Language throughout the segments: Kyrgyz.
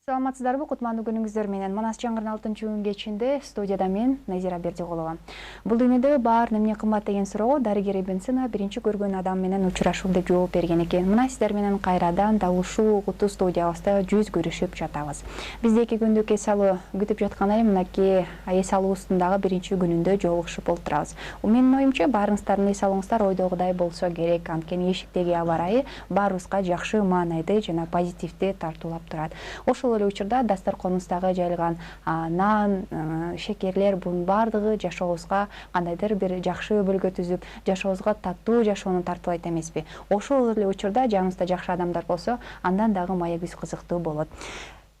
Саламатсыздарбы, кутмандуу күнүңүздөр менен. Манас жаңырдын 6-күн кечинде студияда мен Назира Бердиголова. Бул дүйнөдө баар эмне кымбат деген суроого дарыгер Ибн Сина биринчи көргөн адам менен учурашуу деп жооп берген экен. Мына сиздер менен кайрадан дал ушул угуту студиябызда жүз көрүшүп жатабыз. Бизде 2 күндүк эс алуу күтүп жаткандай, мынакей эс алуубуздун дагы биринчи күнүндө жолугушуп олтурабыз. Менин оюмча баарыңыздардын эс алууңуздар ойдогудай болсо керек. Анткени эшиктеги аба ырайы баарыбызга жакшы маанайды жана позитивди тартуулап турат. Ошол эле учурда дасторконубуздагы жайылган нан, шекерлер бунун баардыгы жашообузга кандайдыр бир жакшы өбөлгө түзүп, жашообузга таттуу жашоону тартуулайт эмеспи? Ошол эле учурда жаныбызда жакшы адамдар болсо, андан дагы маегибиз кызыктуу болот.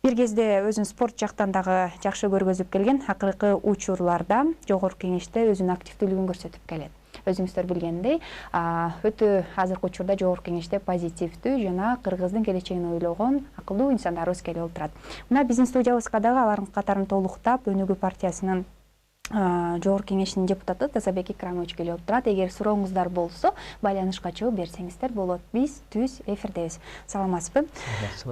Бир кезде өзүн спорт жактан дагы жакшы көргөзүп келген, акыркы учурларда Жогорку Кеңеште өзүнүн активдүүлүгүн көрсөтүп келет. Өзүңүздөр билгендей, өтө азыркы учурда Жогорку Кеңеште позитивдүү жана кыргыздын келечегин ойлогон акылдуу инсандарыбыз келип олтурат. Мына биздин студиябызга дагы алардын катарын толуктап, Өнүгүү партиясынын Жогорку Кеңешинин депутаты Тазабек Икрамович келип отурат. Эгер сурооңуздар болсо, байланышка чыгып берсеңиздер болот. Биз түз эфирдебиз. Саламатсызбы?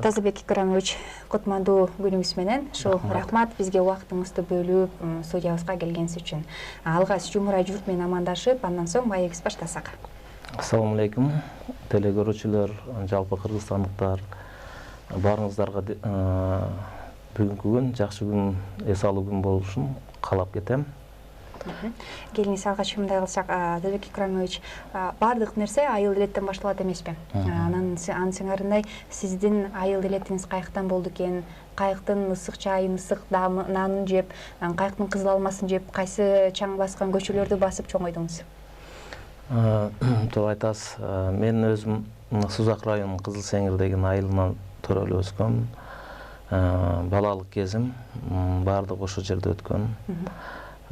Тазабек Икрамович, кутмандуу күнүңүз менен. Рахмат бизге убактыңызды бөлүп, студиябызга келгениңиз үчүн. Алгач жумурай журт менен амандашып, андан соң маегибизди баштасак. Ассаламу алейкум, телекөрүүчүлөр, жалпы кыргызстандыктар, баарыңыздарга бүгүнкү күн жакшы күн, эс алуу күн болушун каалап кетем. Келиңиз алгач мындай кылсак, Тазабек Икрамович, баардык нерсе айыл илеттен башталат эмеспи? Анын сыңарындай сиздин айыл илетиңиз кайыктан болду экен? Кайыктын ысык чайын, ысык нанын жеп, кайыктын кызыл алмасын жеп, кайсы чаң баскан көчөлөрдү басып чоңойдуңуз? Туура айтасыз. Мен өзүм Сузак районунун Кызыл Сеңир деген айылынан төрөлүп өскөм. Балалык кезим баардык ошол жерде өткөн.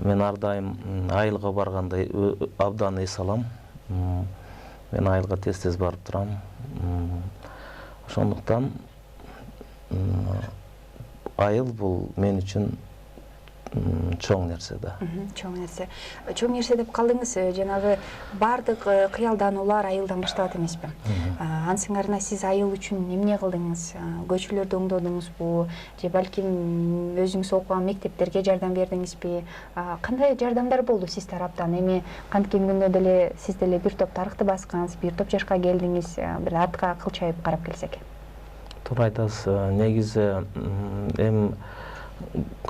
Мен ар дайым айылга барганда абдан эс алам. Мен айылга тез-тез барып турам. Ошондуктан айыл бул мен үчүн чоң нерсе да. Чоң нерсе. Чоң нерсе деп калдыңыз, жанагы баардык кыялдануулар айылдан башталат эмеспи? Анын сыңарына сиз айыл үчүн эмне кылдыңыз? Көчөлөрдү оңдодуңузбу? Же балким өзүңүз окуган мектептерге жардам бердиңизби? Кандай жардамдар болду сиз тараптан? Эми канткен күндө деле сиз деле бир топ тарыхты баскансыз, бир топ жашка келдиңиз, бир артка кылчайып карап келсек. Туура айтасыз. Негизи эми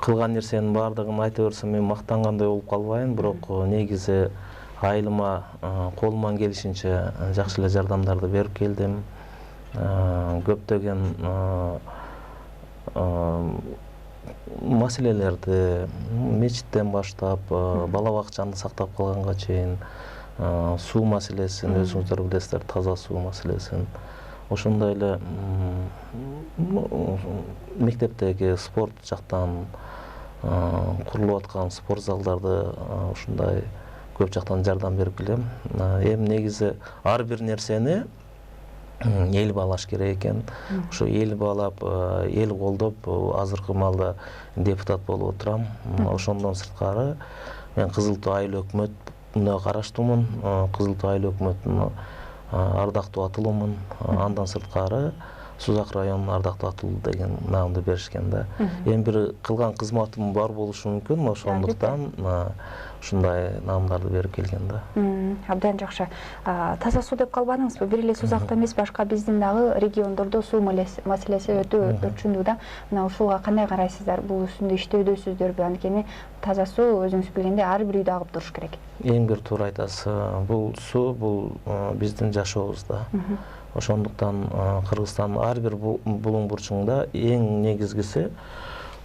кылган нерсенин баардыгын айта берсем мен мактангандай болуп калбайм, бирок негизи айылыма колуман келишинче жакшы эле жардамдарды берип келдим. Көптөгөн маселелерди мечиттен баштап, бала бакчаны сактап калганга чейин, суу маселесин өзүңүздөр билесиздер, таза суу маселесин. Ошондой эле мектептеги спорт жактан курулуп аткан спорт залдарды ушундай көп жактан жардам берип келем. Эми негизи ар бир нерсени эл баалаш керек экен. Ошо эл баалап, эл колдоп азыркы маалда депутат болуп отурам. Ошондон сырткары мен Кызыл Туу айыл өкмөтүнө караштуумун. Кызыл Туу айыл өкмөтүнүн ардактуу атылуумун. Андан сырткары Сузак районунун ардактуу атылуу деген наамды беришкен да. Эми бир кылган кызматым бар болушу мүмкүн, ошондуктан ушундай наамдарды берип келген да. Абдан жакшы. Таза суу деп калбадыңызбы? Бир эле Сузакта эмес, башка биздин дагы региондордо суу маселеси өтө өрчүндүү да. Мына ушуга кандай карайсыздар? Бул үстүндө иштөөдөсүздөрбү? Анткени таза суу өзүңүз билгендей ар бир үйдө агып туруш керек. Эң бир туура айтасыз. Бул суу бул биздин жашообуз да. Ошондуктан Кыргызстандын ар бир булуң бурчуңда эң негизгиси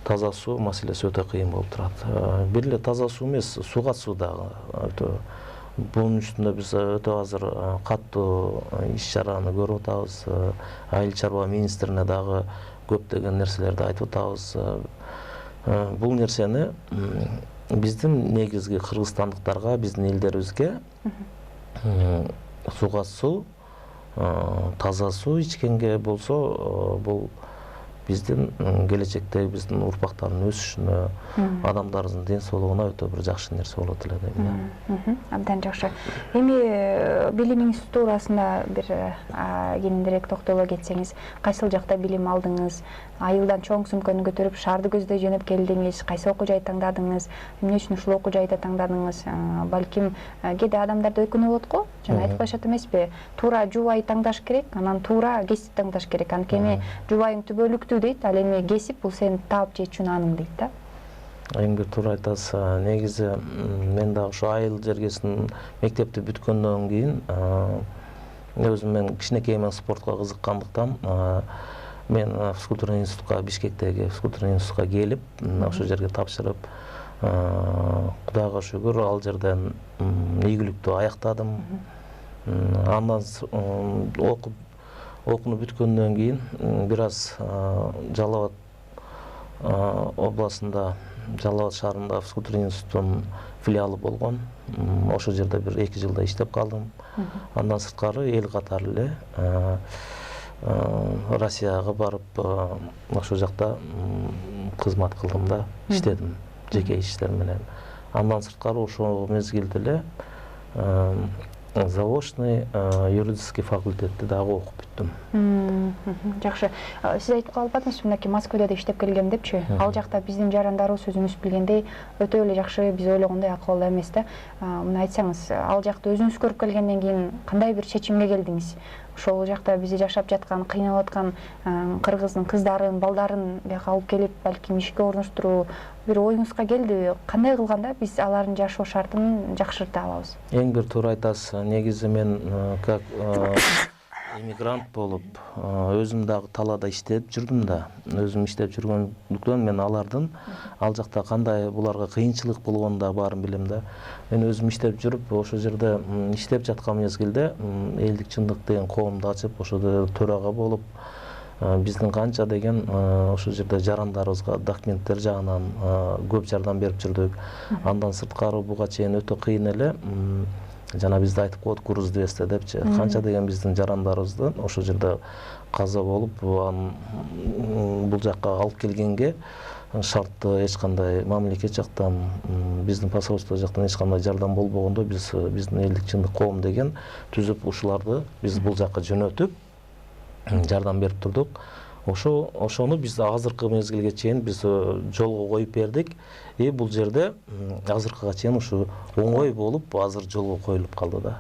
таза суу маселеси өтө кыйын болуп турат. Бир эле таза суу эмес, сууга суу дагы өтө. Бунун үстүндө биз өтө азыр каттуу иш-чараны көрүп атабыз. Айыл чарба министрине дагы көптөгөн нерселерди айтып атабыз. Бул нерсени биздин негизги кыргызстандыктарга, биздин элдерибизге сууга суу, таза суу ичкенге болсо бул биздин келечектеги биздин урпактардын өсүшүнө, адамдардын ден соолугуна өтө бир жакшы нерсе болот эле дейм да. Абдан жакшы. Эми билимиңиз туурасында бир кененирээк токтоло кетсеңиз, кайсыл жакта билим алдыңыз? Айылдан чоң сумканы көтөрүп шаарды көздөй жөнөп келдиңиз, кайсы окуу жай таңдадыңыз? Эмне үчүн ушул окуу жайды таңдадыңыз? Балким кээде адамдарда өкүнүү болот го? Жана айтып коюшат эмеспи? Туура жубай таңдаш керек, анан туура кесип таңдаш керек. Анткени жубайың түбөлүктүү дейт, ал эми кесип бул сени таап жеүүчү наның дейт да. Эң бир туура айтасыз. Негизи мен дагы ушу айыл жергесин мектепти бүткөндөн кийин өзүм мен кичинекейимен спортко кызыккандыктан мен физкультура институтка, Бишкектеги физкультура институтка келип, ошол жерге тапшырып, Кудайга шүгүр ал жерден ийгиликтүү аяктадым. Андан окууну бүткөндөн кийин бир аз Жалал Абад областында, Жалал Абад шаарында физкультура институтунун филиалы болгон. Ошол жерде бир 2 жылда иштеп калдым. Андан сырткары эл катары эле Россияга барып, ошол жакта кызмат кылдым да, иштедим, жеке иштер менен. Андан сырткары ошол мезгилде эле заочный юридический факультетти дагы окуп бүттүм. Жакшы. Сиз айтып калып атасыз, мынакей Москвада да иштеп келгем депчи. Ал жакта биздин жарандарыбыз өзүңүз билгендей өтө эле жакшы, биз ойлогондой акыбалда эмес да. Муну айтсаңыз, ал жакты өзүңүз көрүп келгенден кийин кандай бир чечимге келдиңиз? Ошол жакта бизде жашап жаткан, кыйналып аткан кыргыздын кыздарын, балдарын бияка алып келип, балким ишке орноштуруу бир оюңузга келдиби? Кандай кылганда биз алардын жашоо шартын жакшырта алабыз? Эң бир туура айтасыз. Негизи мен как иммигрант болуп, өзүм дагы талаада иштеп жүрдүм да. Өзүм иштеп жүргөндүктөн мен алардын ал жакта кандай буларга кыйынчылык болгонун да баарын билем да. Мен өзүм иштеп жүрүп, ошол жерде иштеп жаткан мезгилде Элдик чындык деген коомду ачып, ошол төрага болуп, биздин канча деген ошол жерде жарандарыбызга документтер жагынан көп жардам берип жүрдүк. Андан сырткары буга чейин өтө кыйын эле, жана бизде айтып коет куруз 200 депчи. Канча деген биздин жарандарыбызды ошол жерде каза болуп, бул жакка алып келгенге шартты эч кандай мамлекет жактан, биздин посольство жактан эч кандай жардам болбогондо биздин Элдик чындык коом деген түзүп ушуларды биз бул жакка жөнөтүп жардам берип турдук. Ошону биз азыркы мезгилге чейин биз жолго коюп бердик. Бул жерде азыркыга чейин ушу оңой болуп, азыр жолго коюлуп калды да.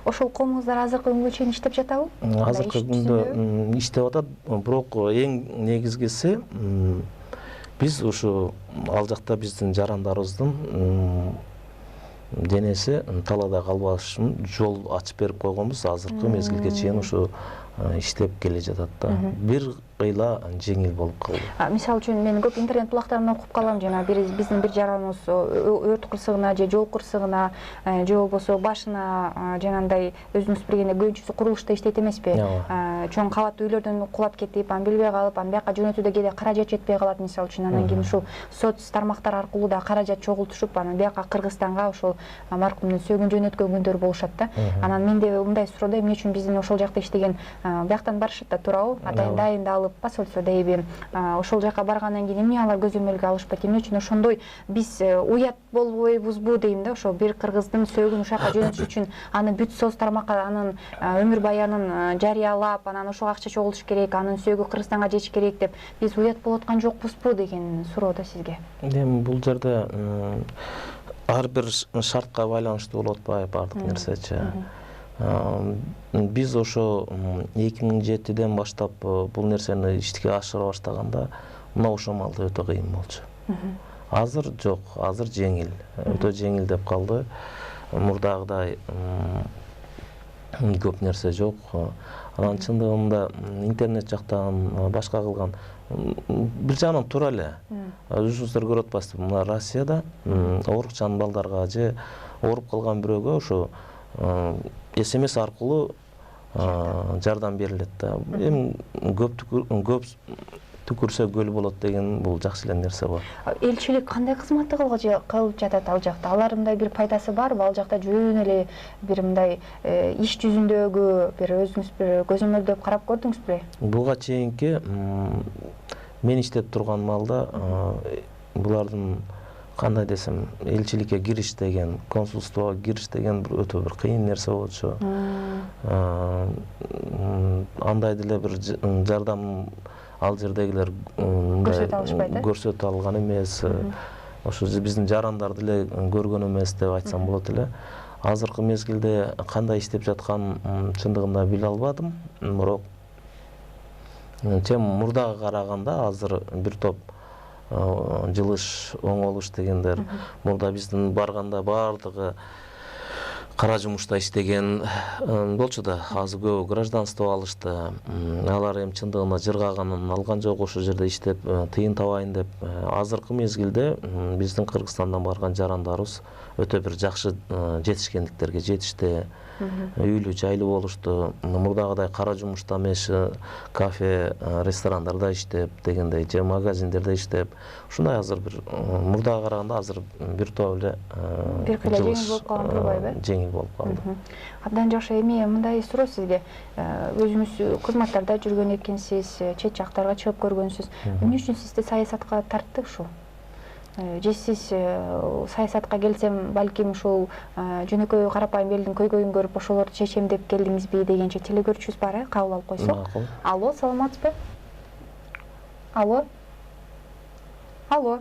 Ошол коомуңуздар азыркы күнгө чейин иштеп жатабы? Азыркы күндө иштеп атат, бирок эң негизгиси биз ушу ал жакта биздин жарандарыбыздын денеси талаада калбаш үчүн жол ачып берип койгонбуз. Азыркы мезгилге чейин ушу иштеп келе жатат да. Бир кыйла жеңил болуп калды. Мисалы үчүн мен көп интернет булактарынан окуп калам, жана биздин бир жараныбыз өрт кырсыгына же жол кырсыгына же болбосо башына жанагындай өзүңүз билгендей көбүнчөсү курулушта иштейт эмеспи? Чоң кабаттуу үйлөрдөн кулап кетип, аны билбей калып, аны бияка жөнөтүүдө кээде каражат жетпей калат мисалы үчүн. Анан кийин ушул соц тармактар аркылуу да каражат чогултушуп, анан бияка Кыргызстанга ошол маркумдун сөөгүн жөнөткөн күндөр болушат да. Анан менде мындай суроо, эмне үчүн биздин ошол жакта иштеген бияктан барышат да, туурабы? Атайын дайындалып посольстводо эби ошол жака баргандан кийин эмне алар көзөмөлгө алышпайт? Эмне үчүн ошондой биз уят болбойбузбу дейм да? Ошо бир кыргыздын сөөгүн ушул жака жөнөтүш үчүн аны бүт соц тармакка анын өмүр баянын жарыялап, анан ошого акча чогултуш керек, анын сөөгү Кыргызстанга жетиш керек деп биз уят болуп аткан жокпузбу деген суроо да сизге. Эми бул жерде ар бир шартка байланыштуу болуп атпайбы баардык нерсечи. Биз ошо 2007-ден баштап бул нерсени ишке ашыра баштаганда мына ошол маалда өтө кыйын болчу. Азыр жок, азыр жеңил, өтө жеңил деп калды. Мурдагыдай көп нерсе жок. Анан чындыгында интернет жактан башка кылган бир жагынан туура эле. Өзүңүздөр көрүп атпайсызбы, мына Россияда оорукчан балдарга же ооруп калган бирөөгө ошо СМС аркылуу жардам берилет да. Эми көп түкүрсө көл болот деген бул жакшы эле нерсе бар. Элчилик кандай кызматты кылып жатат ал жакта? Алар мындай бир пайдасы барбы? Ал жакта жөн эле бир мындай иш жүзүндөгү бир өзүңүз бир көзөмөлдөп карап көрдүңүзбү? Буга чейинки мен иштеп турган маалда булардын кандай десем, элчиликке кириш деген, консулствого кириш деген өтө бир кыйын нерсе болчу. Андай деле бир жардам ал жердегилер көрсөтө алган эмес. Ошо биздин жарандар деле көргөн эмес деп айтсам болот эле. Азыркы мезгилде кандай иштеп жаткан чындыгында биле албадым. Бирок мурдага караганда азыр бир топ жылыш, оңолуш дегендер. Мурда биздин барганда баардыгы кара жумушта иштеген болчу да, азыр көбү гражданство алышты. Алар эми чындыгында жыргаганын алган жок, ошол жерде иштеп тыйын табайын деп. Азыркы мезгилде биздин Кыргызстандан барган жарандарыбыз өтө бир жакшы жетишкендиктерге жетишти. Үйлүү жайлуу болушту. Мурдагыдай кара жумушта эмес, кафе, ресторандарда иштеп дегендей, же магазиндерде иштеп. Ушундай азыр бир мурдага караганда азыр бир топ эле бир кыйла жеңил болуп калган турбайбы? Жеңил болуп калды. Абдан жакшы. Эми мындай суроо сизге. Өзүңүз кызматтарда жүргөн экенсиз, чет жактарга чыгып көргөнсүз. Эмне үчүн сизди саясатка тартты ушул? Же сиз саясатка келсем, балким ушул жөнөкөй карапайым элдин көйгөйүн көрүп ошолорду чечем деп келдиңизби дегенче телегөрүүчүбүз бар, кабыл алып койсок. Алло, саламатсызбы? Алло. Алло.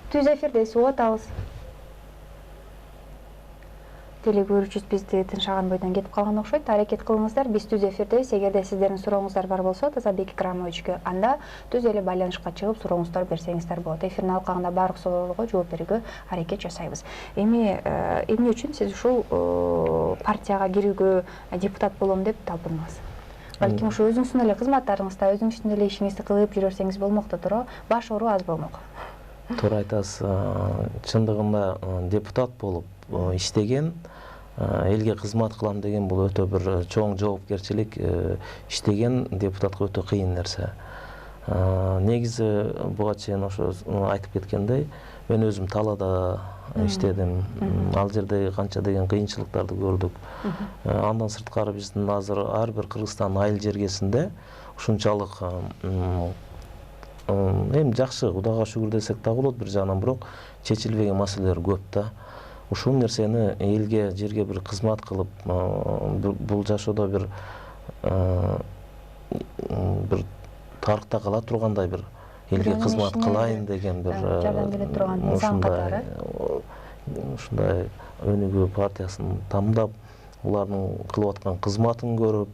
Түз эфирдесиз, угуп атабыз. Телегөрүүчүбүз бизди тыншаган бойдон кетип калган окшойт. Аракет кылыңыздар, биз түз эфирдебиз. Эгерде сиздердин сурооңуздар бар болсо, Тазабек Икрамовичке анда түз эле байланышка чыгып сурооңуздар берсеңиздер болот. Эфирдин алкагында баардык суроолорго жооп берүүгө аракет жасайбыз. Эми эмне үчүн сиз ушул партияга кирүүгө, депутат болом деп талпындыңыз? Балким ушу өзүңүздүн эле кызматтарыңызда, өзүңүздүн эле ишиңизди кылып жүрөрсеңиз болмокту туурабы? Баш оору аз болмок. Туура айтасыз. Чындыгында депутат болуп иштеген, элге кызмат кылам деген бул өтө бир чоң жоопкерчилик. Иштеген депутатка өтө кыйын нерсе. Негизи буга чейин ошо айтып кеткендей, мен өзүм талаада иштедим. Ал жерде канча деген кыйынчылыктарды көрдүк. Андан сырткары биздин азыр ар бир Кыргызстандын айыл жергесинде ушунчалык эми жакшы, Кудайга шүгүр десек да болот бир жагынан, бирок чечилбеген маселелер көп да. Ушул нерсени элге, жерге бир кызмат кылып, бул жашоодо бир тарыхта кала тургандай бир элге кызмат кылайын деген бир жардам бере турган инсан катары. Ушундай өнүгүү партиясын тамдап, улардын кылып аткан кызматын көрүп,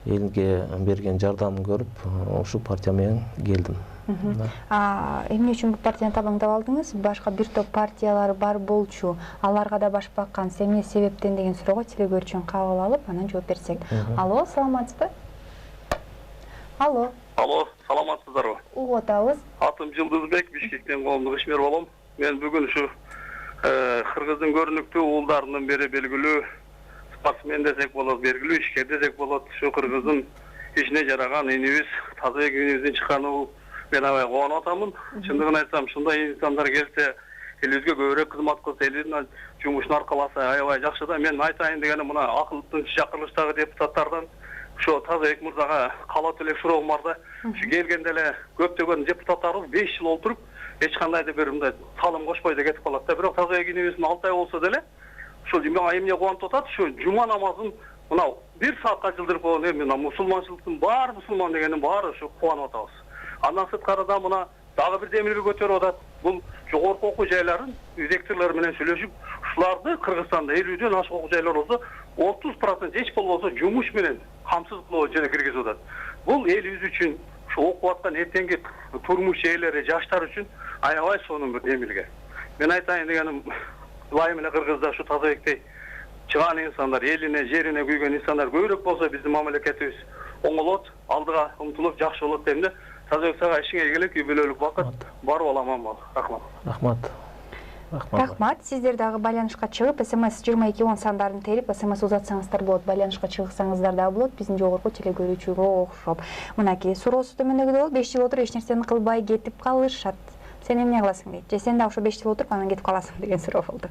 элге берген жардамын көрүп, ушул партия менен келдим. Эмне үчүн бул партияны табаңдап алдыңыз? Башка бир топ партиялар бар болчу. Аларга да баш баккансыз. Эмне себептен деген суроого телегөрүүчүн кабыл алып, анан жооп берсек. Алло, саламатсызбы? Алло. Алло, саламатсыздарбы? Угуп атабыз. Атым Жылдызбек, Бишкектен коомдук ишмер болом. Мен бүгүн ушу Кыргыздын көрүнүктүү уулдарынын бири белгилүү спортсмен десек болот, белгилүү ишкер десек болот. Ушу Кыргыздын ишине жараган инибиз, Тазабек инибиздин чыкканы мен аябай кубанып атамын. Чындыгын айтсам, ушундай инсандар келсе, элибизге көбүрөөк кызмат кылса, элдин жумушун аркаласа аябай жакшы да. Мен айтайын дегеним, мына акылдын чакырылыштагы депутаттардан ошо Тазабек мырзага калат эле суроом бар да. Ушу келгенде эле көптөгөн депутаттарыбыз 5 жыл олтуруп, эч кандай да бир мындай салым кошпой да кетип калат да. Бирок Тазабек инибиздин 6 ай болсо деле, ушул эмне кубанып атат, ушу жума намазын мына 1 саатка жылдырып койгон, эми мусулманчылыктын баары, мусулман дегендин баары ушу кубанып атабыз. Андан сырткарыда мына дагы бир демилге көтөрүп атат. Бул жогорку окуу жайларын директорлор менен сүйлөшүп, ушуларды Кыргызстанда 50дөн ашык окуу жайлар болсо, 30% эч болбосо жумуш менен камсыз кылуу жерге киргизип атат. Бул элибиз үчүн, ушу окуп аткан эртеңки турмуш ээлери, жаштар үчүн аябай сонун бир демилге. Мен айтайын дегеним, ылайым эле Кыргызда ушу Тазабектей чыган инсандар, элине, жерине күйгөн инсандар көбүрөөк болсо, биздин мамлекетибиз оңолот, алдыга умтулуп жакшы болот дейм да. Тазабек сага ишиңе келек, үй бүлөлүк бакыт, барып ал аман бол. Рахмат. Рахмат. Рахмат. Сиздер дагы байланышка чыгып, СМС 2210 сандарын терип, СМС узатсаңыздар болот, байланышка чыгсаңыздар да болот, биздин жогорку телекөрүүчүгө окшоп. Мынакей суроосу төмөндөгүдөй болот, 5 жыл отуруп эч нерсени кылбай кетип калышат. Сен эмне кыласың дейт. Же сен да ошо 5 жыл отуруп анан кетип каласың деген суроо болду.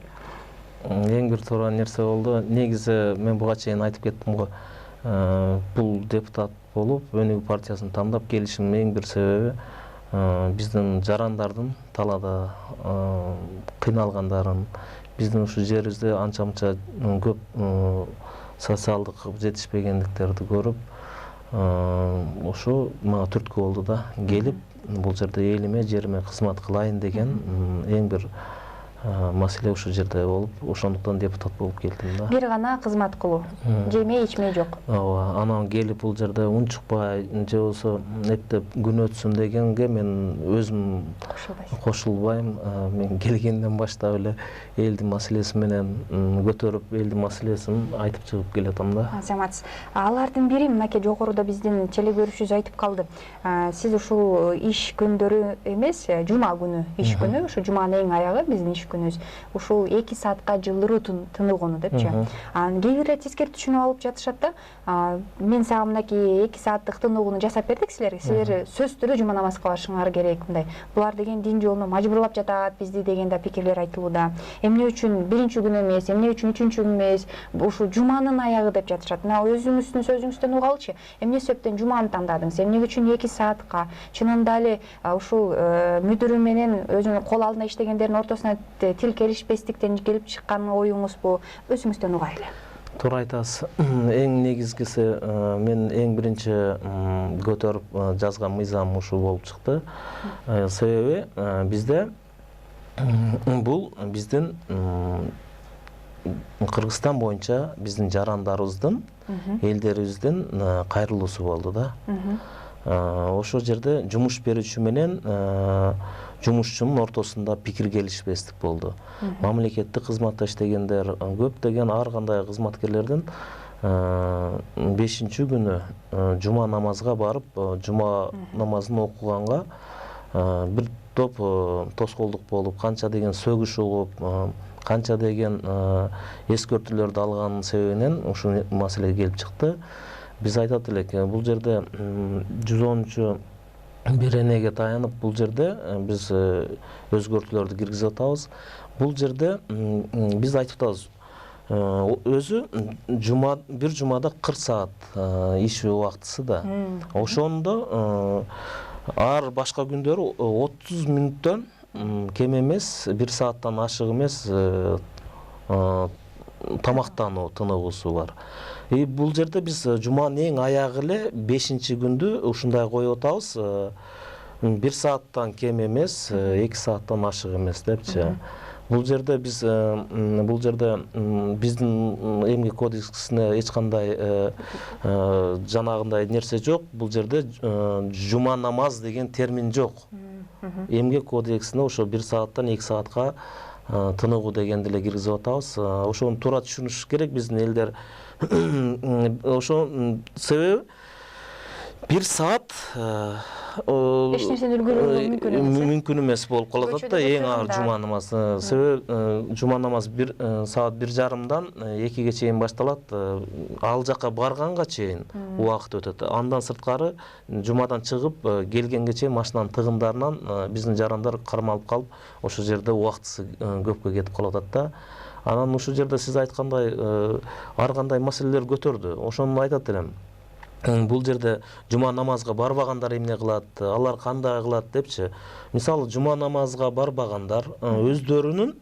Эң бир туура нерсе болду. Негизи мен буга чейин айтып кеттим го. Бул депутат болуп, Өнүгүү партиясын тандап келишимдин эң бир себеби биздин жарандардын талаада кыйналгандарын, биздин ушул жерибизде анча-мынча көп социалдык жетишпегендиктерди көрүп, ошо мага түрткү болду да, келип бул жерде элиме, жериме кызмат кылайын деген эң бир маселе ушул жерде болуп, ошондуктан депутат болуп келдим да. Бир гана кызмат кылуу. Жемей ичмей жок. Ооба, анан келип бул жерде унчукпай же болбосо эптеп күн өтсүн дегенге мен өзүм кошулбайм. Мен келгенден баштап эле элдин маселеси менен көтөрүп, элдин маселесин айтып чыгып келатам да. Азаматсыз. Алардын бири мынакей жогоруда биздин телекөрүүчүбүз айтып калды. Сиз ушул иш күндөрү эмес, жума күнү иш күнү, ушу жуманын эң аягы биздин иш күнүбүз. Ушул 2 саатка жылдыруу тыныгууну депчи. Кээ бирээ тескери түшүнүп алып жатышат да. Мен сага мынакей 2 сааттык тыныгууну жасап бердик силерге. Силер сөзсүз түрдө жума намазга барышыңар керек мындай. Булар деген дин жолуна мажбурлап жатат бизди деген да пикирлер айтылууда. Эмне үчүн биринчи күн эмес, эмне үчүн үчүнчү күн эмес, ушул жуманын аягы деп жатышат. Мына өзүңүздүн сөзүңүздөн угалычы. Эмне себептен жуманы тандадыңыз? Эмне үчүн 2 саатка? Чынында эле ушул мүдүрү менен өзүнүн кол алдында иштегендердин ортосуна тил келишпестиктен келип чыккан оюңузбу? Өзүңүздөн угайлы. Туура айтасыз. Эң негизгиси мен эң биринчи көтөрүп жазган мыйзам ушул болуп чыкты. Себеби бизде бул биздин Кыргызстан боюнча биздин жарандарыбыздын, элдерибиздин кайрылуусу болду да. Ошол жерде жумуш берүүчү менен жумушчунун ортосунда пикир келишпестик болду. Мамлекеттик кызматта иштегендер көптөгөн ар кандай кызматкерлердин 5-чи күнү жума намазга барып, жума намазын окуганга бир топ тоскоолдук болуп, канча деген сөгүш угуп, канча деген эскертүүлөрдү алганын себебинен ушул маселе келип чыкты. Биз айтат элек, бул жерде 110 бир энеге таянып, бул жерде биз өзгөртүүлөрдү киргизип атабыз. Бул жерде биз айтып атабыз, өзү бир жумада 40 саат иш убактысы да. Ошондо ар башка күндөрү 30 мүнөттөн кем эмес, 1 сааттан ашык эмес тамактануу тыныгуусу бар. Бул жерде биз жуманын эң аягы эле 5-чи күндү ушундай коюп атабыз. 1 сааттан кем эмес, 2 сааттан ашык эмес депчи. Бул жерде биздин эмгек кодексине эч кандай жанагындай нерсе жок. Бул жерде жума намаз деген термин жок. Эмгек кодексине ошо 1 сааттан 2 саатка тыныгуу дегенди эле киргизип атабыз. Ошону туура түшүнүш керек биздин элдер. Ошо себеби 1 саат эч нерсени үлгөрүү мүмкүн эмес болуп калат да, эң аар жума намазы. Себеби жума намаз 1 саат 1:30-дан 2-ге чейин башталат. Ал жака барганга чейин убакыт өтөт. Андан сырткары жумадан чыгып келгенге чейин машинанын тыгындарынан биздин жарандар кармалып калып, ошол жерде убактысы көпкө кетип калып атат да. Анан ушул жерде сиз айткандай ар кандай маселелер көтөрдү. Ошону айтат элем. Бул жерде жума намазга барбагандар эмне кылат, алар кандай кылат депчи. Мисалы, жума намазга барбагандар өздөрүнүн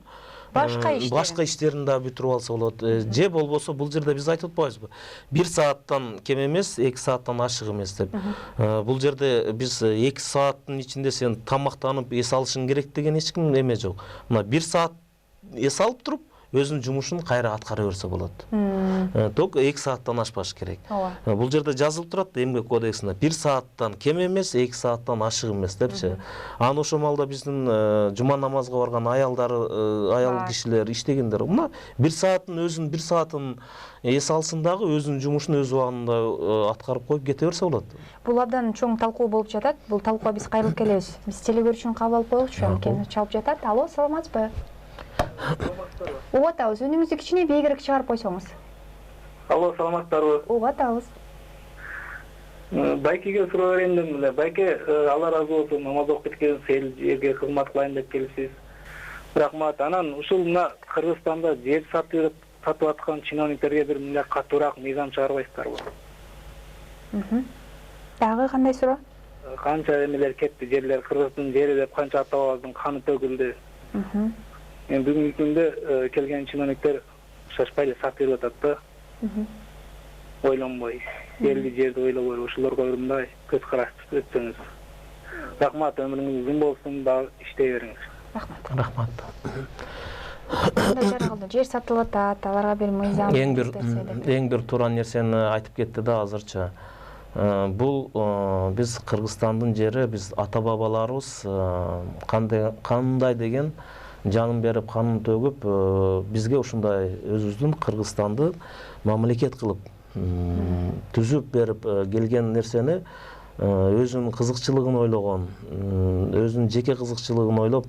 башка иштерин да бүтүрүп алса болот. Же болбосо бул жерде биз айтып атпайбызбы? 1 сааттан кем эмес, 2 сааттан ашык эмес деп. Бул жерде биз 2 сааттын ичинде сен тамактанып эс алышың керек деген эч ким эме жок. Мына 1 саат эс алып туруп, өзүнүн жумушун кайра аткара берсе болот. Ток 2 сааттан ашпаш керек. Бул жерде жазылып турат эмгек кодексинде 1 сааттан кем эмес, 2 сааттан ашык эмес депчи. Анан ошол малда биздин жума намазга барган аял кишилер иштегендер, мына 1 сааттын өзүнүн 1 саатын эс алсын дагы өзүнүн жумушун өз убагында аткарып коюп кете берсе болот. Бул абдан чоң талкуу болуп жатат. Бул талкууга биз кайрылып келебиз. Биз телекөрүүчүнү кабыл алып коелучу, анткени чалып жатат. Алло, саламатсызбы? угуп атабыз. Үнүңүздү кичине бийигирээк чыгарып койсоңуз. Алло, саламаттарбы? Угуп атабыз. Байкеге суроо берейин дедим эле. Байке, Алла разы болсун, намаз окуп кеткенсиз, эл жерге кызмат кылайын деп келипсиз. Рахмат. Анан ушул мына Кыргызстанда жер сатып аткан чиновниктерге бир мындай катуураак мыйзам чыгарбайсыздарбы? Дагы кандай суроо? Канча эмелер кетти, жерлер Кыргыздын жери деп канча ата бабабыздын каны төгүлдү. Эми бүгүнкү күндө келген чиновниктер шашпай эле сатып берип атат да. Ойлонбой, элди жерди ойлобой, ошолорго бир мындай көз караш өтсөңүз. Рахмат, өмүрүңүз uzun болсун, дагы иштей бериңиз. Рахмат. Кандай жаралды? Жер сатылып атат, аларга бир мыйзам. Эң бир туура нерсени айтып кетти да азырча. Бул биз Кыргызстандын жери, биз ата бабаларыбыз кандай деген жанын берип, канын төгүп, бизге ушундай өзүбүздүн Кыргызстанды мамлекет кылып түзүп берип келген нерсени өзүнүн кызыкчылыгын ойлогон, өзүнүн жеке кызыкчылыгын ойлоп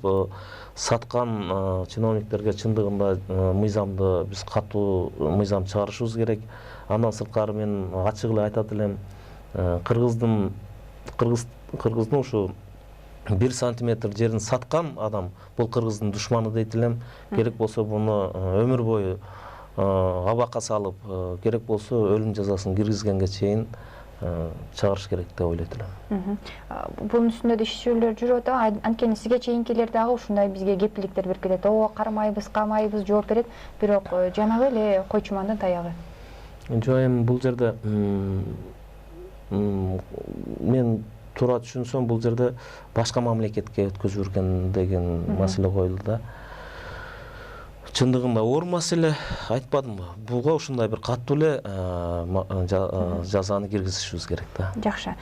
саткан чиновниктерге чындыгында мыйзамды биз катуу мыйзам чыгарышыбыз керек. Андан сырткары мен ачык эле айтат элем, Кыргыздын ушу 1 сантиметр жерин саткан адам бул Кыргыздын душманы дейт элем. Керек болсо буну өмүр бою абакка салып, керек болсо өлүм жазасын киргизгенге чейин чыгарыш керек деп ойлойт элем. Бунун үстүндө да иштөөлөр жүрүп атат. Анткени сизге чейинкилер дагы ушундай бизге кепилдиктер берип кетет. Кармайбыз, камайбыз, жооп берет. Бирок жанагы эле койчумандын таягы. Жок, эми бул жерде мен туура түшүнсөм, бул жерде башка мамлекетке өткөзүп жүргөн деген маселе коюлду да. Чындыгында оор маселе, айтпадымбы? Буга ушундай бир катуу эле жазаны киргизишибиз керек да. Жакшы.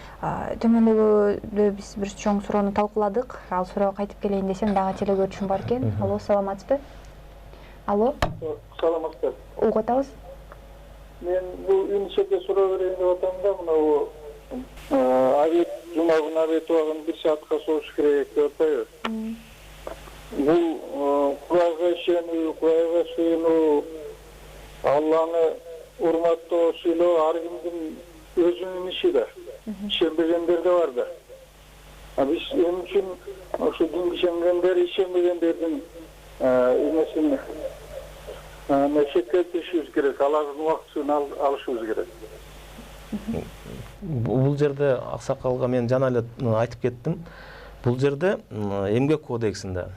Төмөндөгү биз бир чоң суроону талкууладык. Ал суроого кайтып келейин десем, дагы телекөрүшүм бар экен. Алло, саламатсызбы? Алло? Саламатсызбы? Угуп атабыз. Мен бул Юнусевге суроо берейин деп атам да, мына жума күнү обед убагын 1 саатка созуш керек деп атпайбы? Бул Кудайга ишенүү, Кудайга сыйынуу, Алланы урматтоо, сыйлоо ар кимдин өзүнүн иши да. Ишенбегендер да бар да. Биз эмне үчүн ошо динге ишенгендер, ишенбегендердин эмесин четкертишибиз керек, алардын убактысын алышыбыз керек. Бул жерде аксакалга мен жана эле айтып кеттим. Бул жерде эмгек кодексинде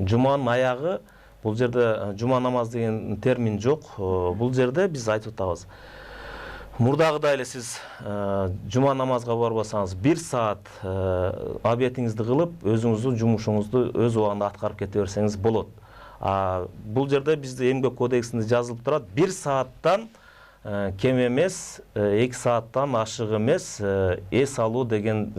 жуманын аягы, бул жерде жума намаз деген термин жок. Бул жерде биз айтып атабыз. Мурдагыдай эле сиз жума намазга барбасаңыз 1 саат обедиңизди кылып, өзүңүздүн жумушуңузду өз убагында аткарып кете берсеңиз болот. Бул жерде бизде эмгек кодексинде жазылып турат, 1 сааттан кем эмес, 2 сааттан ашык эмес эс алуу деген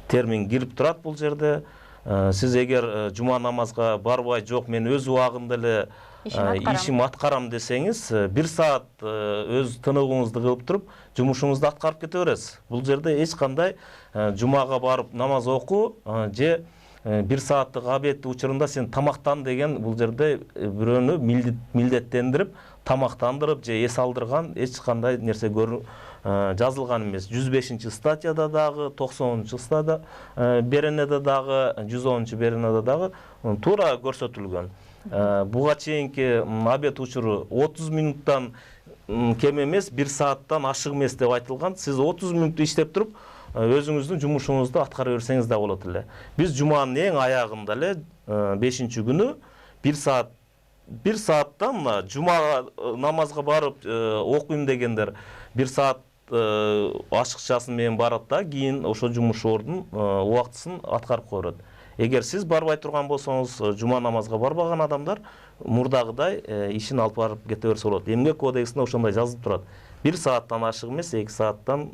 термин кирип турат бул жерде. Сиз эгер жума намазга барбай, жок мен өз убагында эле ишим аткарам десеңиз, 1 саат өз тыныгыңызды кылып туруп, жумушуңузду аткарып кете бересиз. Бул жерде эч кандай жумага барып намаз окуу же 1 сааттык обедти учурунда сен тамактан деген бул жерде бирөөнү милдеттендирип, тамактандырып же эс алдырган эч кандай нерсе жазылган эмес. 105 статьяда дагы, 90 статьяда беренеде дагы, 110 беренеде дагы туура көрсөтүлгөн. Буга чейинки обед учуру 30 минуттан кем эмес, 1 сааттан ашык эмес деп айтылган. Сиз 30 минут иштеп туруп, өзүңүздүн жумушуңузду аткара берсеңиз да болот эле. Биз жуманын эң аягында эле 5-күнү 1 сааттан жума намазга барып окуйм дегендер 1 саат ашыкчасын менен барат да, кийин ошо жумушуңардын убактысын аткарып коёрот. Эгер сиз барбай турган болсоңуз, жума намазга барбаган адамдар мурдагыдай ишин алып барып кете берсе болот. Эмгек кодексинде ошондой жазылып турат. 1 сааттан ашык эмес, 2 сааттан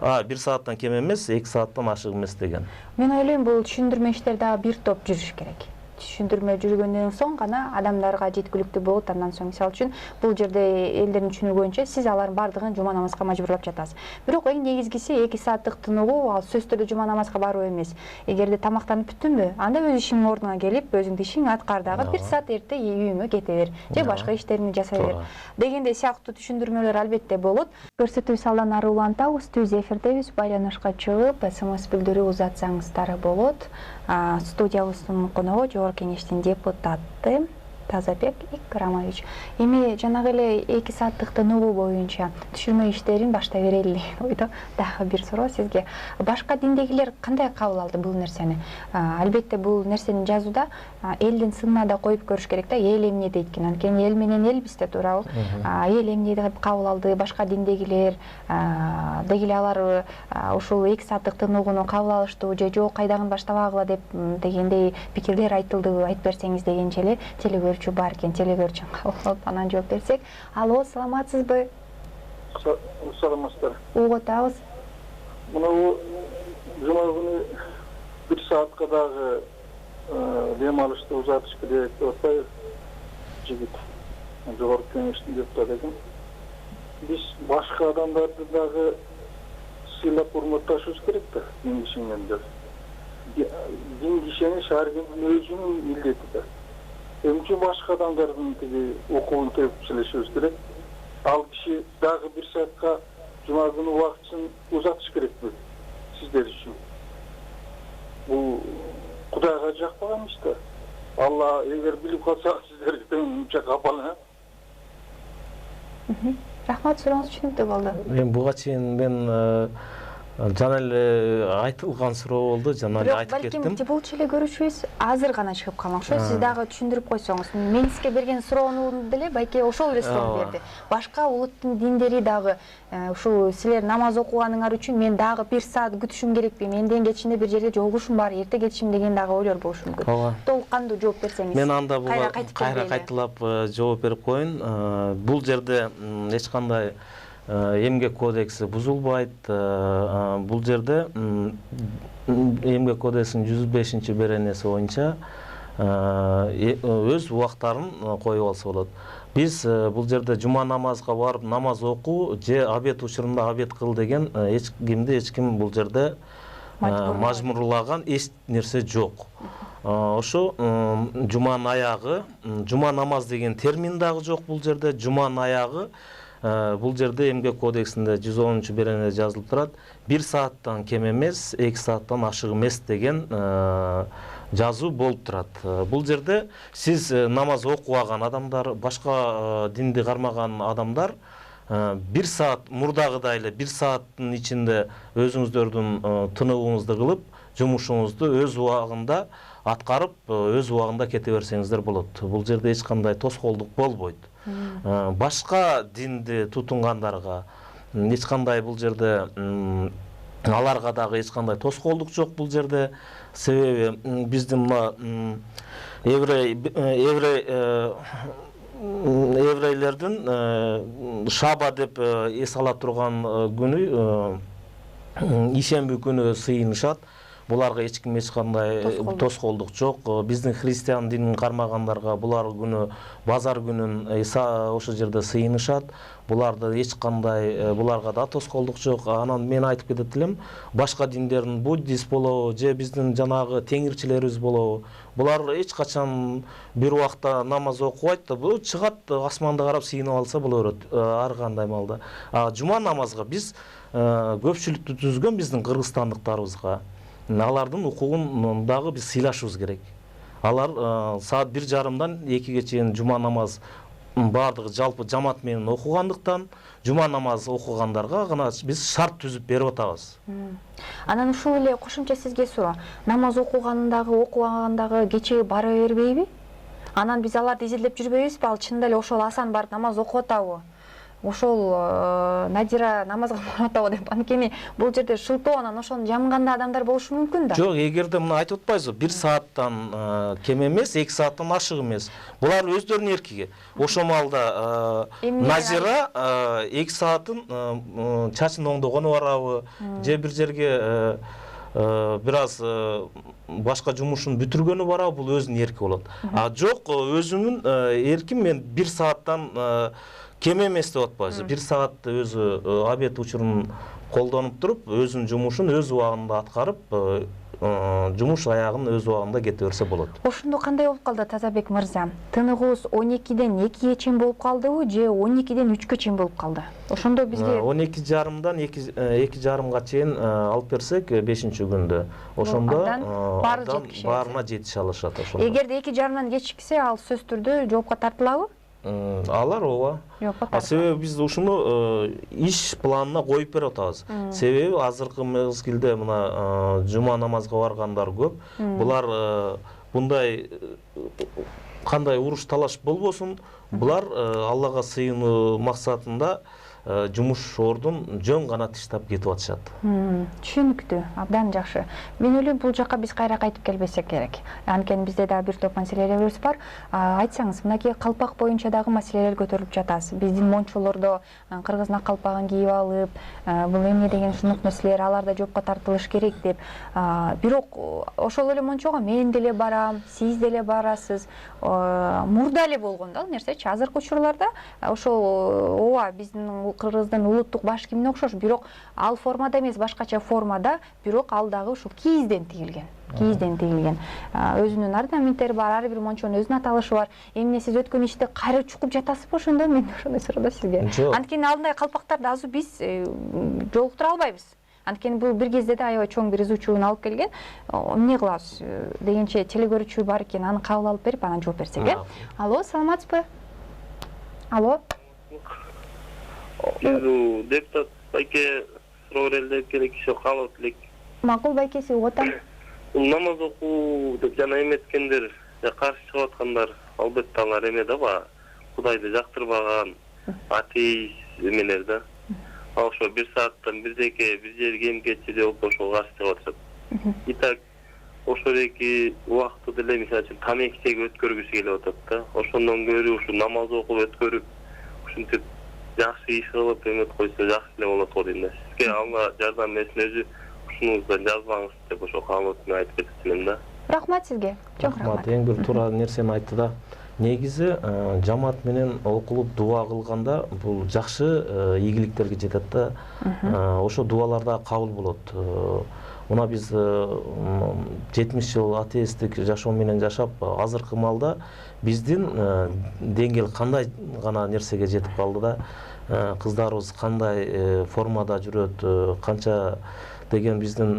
1 сааттан кем эмес, 2 сааттан ашык эмес деген. Мен ойлойм, бул түшүндүрмө иштер дагы бир топ жүрүш керек. түшүндүрмө жүргөндөн соң гана адамдарга жеткиликтүү болот. Андан соң мисалы үчүн бул жерде элдердин түшүнүгүнчө сиз алардын баардыгын жума намазга мажбурлап жатасыз. Бирок эң негизгиси 2 сааттык тыныгуу, ал сөзсүз түрдө жума намазга баруу эмес. Эгерде тамактанып бүттүңбү, анда өз ишиңдин ордуна келип, өзүңдүн ишиңди аткар дагы 1 саат эрте үйүңө кете бер же башка иштериңди жасай бер дегендей сыяктуу түшүндүрмөлөр албетте болот. Көрсөтүү салдан ары улантабыз, түз эфирдебиз, байланышка чыгып, СМС билдирүү узатсаңыздар болот. Студиябыздын коногу Жогорку Кеңештин депутаты Тазабек Икрамович. Эми жанагы эле 2 сааттык тыныгуу боюнча түшүрмө иштерин баштай берели деген ойдо дагы бир суроо сизге. Башка диндегилер кандай кабыл алды бул нерсени? Албетте бул нерсени жазууда элдин сынына да коюп көрүш керек да, эл эмне дейт экен. Анткени эл менен эл бизде туурабы? Эл эмне деп кабыл алды, башка диндегилер деги эле алар ушул 2 сааттык тыныгууну кабыл алыштыбы же жок кайдагын баштабагыла деп дегендей пикирлер айтылды, айтып берсеңиз дегенче эле телегөрүүчү бар экен, телегөрүүчүн кабыл алып анан жооп берсек. Алло, саламатсызбы? Саламатсыздар. Угутабыз. Мына жума күнү 1 саатка дагы дем алышты узатыш керек деп атпайбы? Жигит. Жогорку Кеңештин депутаты экен. Биз башка адамдарды дагы сыйлап урматташыбыз керек да, дин ишенген. Дин ишениш ар кимдин өзүнүн милдети да. Эмче башка адамдардын тиги окуун тегип сүйлөшүбүз керек. Ал киши дагы 1 саатка жума күнү убактысын узатыш керекпи сиздер үчүн? Бул Кудайга жакпаган иш да. Алла эгер билип калса сиздерге тең мынча капалы. Рахмат, сурооңуз түшүнүктүү болду. Мен буга чейин жана эле айтылган суроо болду, жана эле айтып кеттим. Балким болчу эле көрүшүбүз азыр гана чыгып калган. Ошо сиз дагы түшүндүрүп койсоңуз. Мен сизге берген суроону деле байке ошол эле суроону берди. Башка улуттун диндери дагы ушул силер намаз окуганыңар үчүн мен дагы 1 саат күтүшүм керекпи? Менден кечинде бир жерге жолугушум бар, эрте кетишим деген дагы ойлор болушу мүмкүн. Ооба. Толук кандуу жооп берсеңиз. Мен анда буга кайра кайталап жооп берип коеюн. Бул жерде эч кандай эмгек кодекси бузулбайт. Бул жерде эмгек кодексинин 105-беренеси боюнча өз убактарын коюп алса болот. Биз бул жерде жума намазга барып намаз окуу же обед учурунда обед кыл деген эч ким бул жерде мажбурлаган эч нерсе жок. Ошо жуманын аягы, жума намаз деген термин дагы жок бул жерде. Жуманын аягы бул жерде эмгек кодексинде 110-беренеде жазылып турат. 1 сааттан кем эмес, 2 сааттан ашык эмес деген жазуу болуп турат. Бул жерде сиз намаз окубаган адамдар, башка динди кармаган адамдар 1 саат мурдагыдай эле 1 сааттын ичинде өзүңүздөрдүн тыныгууңузду кылып, жумушуңузду өз убагында аткарып, өз убагында кете берсеңиздер болот. Бул жерде эч кандай тоскоолдук болбойт. Башка динди тутунгандарга эч кандай бул жерде аларга дагы эч кандай тоскоолдук жок бул жерде. Себеби биздин мына еврейлердин шаба деп эс ала турган күнү ишемби күнү сыйынышат. Буларга эч ким эч кандай тоскоолдук жок. Биздин христиан динин кармагандарга булар күнү базар күнүн ошо жерде сыйынышат. Буларда эч кандай буларга да тоскоолдук жок. Анан мен айтып кетет элем, башка диндердин буддист болобу же биздин жанагы теңирчилерибиз болобу, булар эч качан бир убакта намаз окубайт да, бул чыгат асманды карап сыйынып алса боло берет ар кандай маалда. Жума намазга биз көпчүлүктү түзгөн биздин кыргызстандыктарыбызга алардын укугун дагы биз сыйлашыбыз керек. Алар саат 1:30-дан 2-ге чейин жума намаз баардыгы жалпы жамаат менен окугандыктан жума намаз окугандарга гана биз шарт түзүп берип атабыз. Анан ушул эле кошумча сизге суроо. Намаз окугандагы кечеги бара бербейби? Анан биз аларды изилдеп жүрбөйбүзбү? Ал чынында эле ошол асан барып намаз окуп атабы? Ошол Надира намазга барып атабы деп. Анткени бул жерде шылтоо анан ошону жамганда адамдар болушу мүмкүн да. Жок, эгерде мына айтып атпайсызбы, 1 сааттан кем эмес, 2 сааттан ашык эмес. Булар өздөрүнүн эркиги. Ошол маалда Назира 2 саатын чачын оңдогону барабы, же бир жерге бир аз башка жумушун бүтүргөнү бар, бул өзүнүн эрки болот. А жок, өзүмүн эрким, мен 1 сааттан кем эмес деп атпайбыз. 1 саат өзү обед учурун колдонуп туруп, өзүнүн жумушун өз убагында аткарып, жумуш аягын өз убагында кете берсе болот. Ошондо кандай болуп калды Тазабек мырза? Тыныгыбыз 12ден 2ге чейин болуп калдыбы же 12ден 3кө чейин болуп калды? Ошондо бизге 12:30-дан 2:30-га чейин алып берсек 5-күндө, ошондо баарына жетише алышат ошондо. Эгерде 2:30-дан кечиксе, ал сөзсүз түрдө жоопко тартылабы? Алар ооба. Себеби биз ушуну иш планына коюп берип атабыз. Себеби азыркы мезгилде мына жума намазга баргандар көп. Булар мындай кандай уруш талаш болбосун, булар Аллага сыйынуу максатында жумуш ордун жөн гана тыштап кетип атышат. Түшүнүктүү, абдан жакшы. Мен ойлойм, бул жакка биз кайра кайтып келбесек керек. Анткени бизде дагы бир топ маселелерибиз бар. Айтсаңыз, мынакей калпак боюнча дагы маселелер көтөрүлүп жатасыз. Биздин мончолордо кыргыздын калпагын кийип алып, бул эмне деген ушундай нерселер, алар да жоопко тартылыш керек деп. Бирок ошол эле мончого мен деле барам, сиз деле барасыз. Мурда эле болгон да ал нерсечи. Азыркы учурларда ошол ооба биздин кыргыздын улуттук баш кийимине окшош, бирок ал формада эмес, башкача формада, бирок ал дагы ушул кийизден тигилген. Өзүнүн орнаментери бар, ар бир мончонун өзүнүн аталышы бар. Эмне сиз өткөн иште кайра чукуп жатасызбы ошондо? Мен ошондой суроо сизге. Анткени алдындай калпактарды азыр биз жолуктура албайбыз. Анткени бул бир кезде да аябай чоң бир изучууну алып келген. Эмне кылабыз дегенче телекөрүүчү бар экен, аны кабыл алып берип, анан жооп берсек, э? Алло, саламатсызбы? Алло. Депутат байке суроо берелик керек иши кабыл элек. Макул байкеси отам. Намаз окуу деп жана эметкендер, каршы чыгып аткандар, албетте алар эме да ба, Кудайды жактырбаган атеист эмелер да. Ошо 1 сааттан бирдеке бир жерге эмкечи деп ошого каршы чыгып атышат. Итак, ошол эки убакытты деле мисалы үчүн тамеки чегип өткөргүсү келип атат да. Ошондон көрү ушу намаз окуп өткөрүп, ушинтип жакшы иш кылып эмет койсо жакшы эле болот го дейм да. Сизге Алла жардам берсин, өзү ушунуздан жазбаңыз деп ошо кабылын айтып кетип элем да. Рахмат сизге. Чоң рахмат. Эң бир туура нерсени айтты да. Негизи жамаат менен окулуп дуа кылганда бул жакшы ийгиликтерге жетет да. Ошо дуаларда кабыл болот. Мына биз 70 жыл атеисттик жашоо менен жашап, азыркы маалда биздин деңгээл кандай гана нерсеге жетип калды да. Кыздарыбыз кандай формада жүрөт, канча деген биздин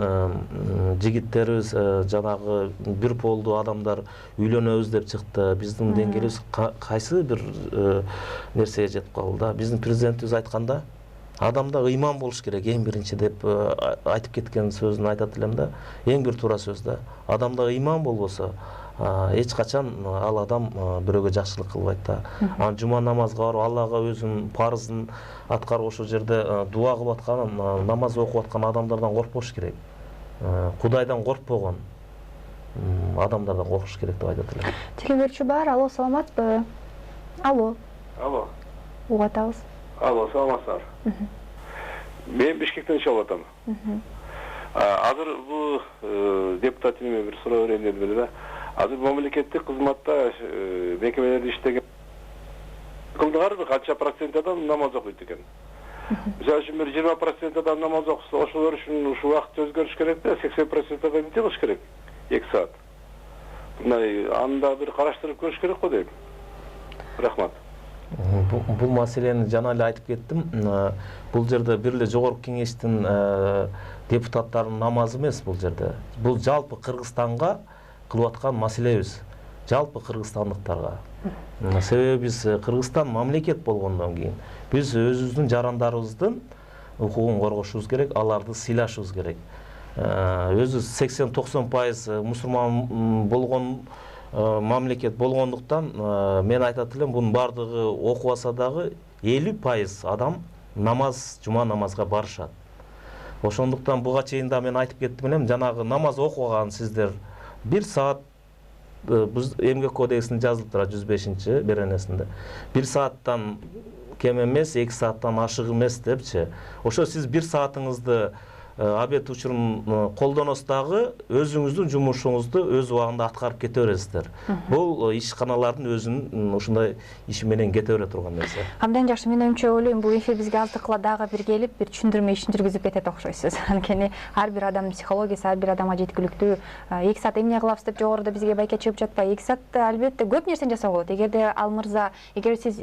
жигиттерибиз жанагы бир полдуу адамдар үйлөнөбүз деп чыкты. Биздин деңгээлибиз кайсы бир нерсеге жетип калды да. Биздин президентибиз айтканда, адамда ыйман болуш керек эң биринчи деп айтып кеткен сөзүн айтат элем да. Эң бир туура сөз да. Адамда ыйман болбосо, эч качан ал адам бирөөгө жакшылык кылбайт да. Жума намазга барып, Аллага өзүнүн парызын аткарып ошол жерде дуа кылып аткан, намаз окуп аткан адамдардан коркпош керек. Кудайдан коркпогон адамдардан коркуш керек деп айтат элем. Телекөрүүчү бар. Алло, саламатсызбы? Алло. Алло. Угатабыз. Алло, саламатсыздар. Мен Бишкектен чыгып атам. Азыр бул депутат эме бир суроо берейин дедим эле да. Азыр мамлекеттик кызматта мекемелерде иштеген кылдыңарбы, канча процент адам намаз окуйт экен? Мисалы үчүн бир 20% адам намаз окуса, ошолор үчүн ушул убакыт өзгөрүш керек да, 80% адам эмне кылыш керек? 2 саат. Мындай анда бир караштырып көрүш керек го дейм. Рахмат. Бул маселени жана эле айтып кеттим. Бул жерде бир эле жогорку кеңештин депутаттарынын намазы эмес бул жерде. Бул жалпы Кыргызстанга кылып аткан маселебиз. Жалпы кыргызстандыктарга. Себеби биз Кыргызстан мамлекет болгондон кийин биз өзүбүздүн жарандарыбыздын укугун коргошубуз керек, аларды сыйлашыбыз керек. Өзү 80-90% мусулман болгон мамлекет болгондуктан мен айтат элем, бунун бардыгы окубаса дагы 50% адам намаз, жума намазга барышат. Ошондуктан буга чейин да мен айтып кеттим элем, жанагы намаз окуган сиздер 1 саат эмгек кодексинде жазылып турат 105 беренесинде. 1 сааттан кем эмес, 2 сааттан ашык эмес депчи. Ошо сиз 1 саатыңызды абет учурун колдоносуз дагы өзүңүздүн жумушуңузду өз убагында аткарып кете бересиздер. Бул ишканалардын өзүнүн ушундай иши менен кете бере турган нерсе. Абдан жакшы. Мен оюмча ойлойм, бул эфир бизге аздыкла дагы бир келип, бир түшүндүрмө ишин жүргүзүп кетет окшойсуз. Анткени ар бир адамдын психологиясы ар бир адамга жеткиликтүү. 2 саат эмне кылабыз деп жогоруда бизге байке чыгып жатпай, 2 саатта албетте көп нерсени жасоого болот. Эгерде ал мырза, эгер сиз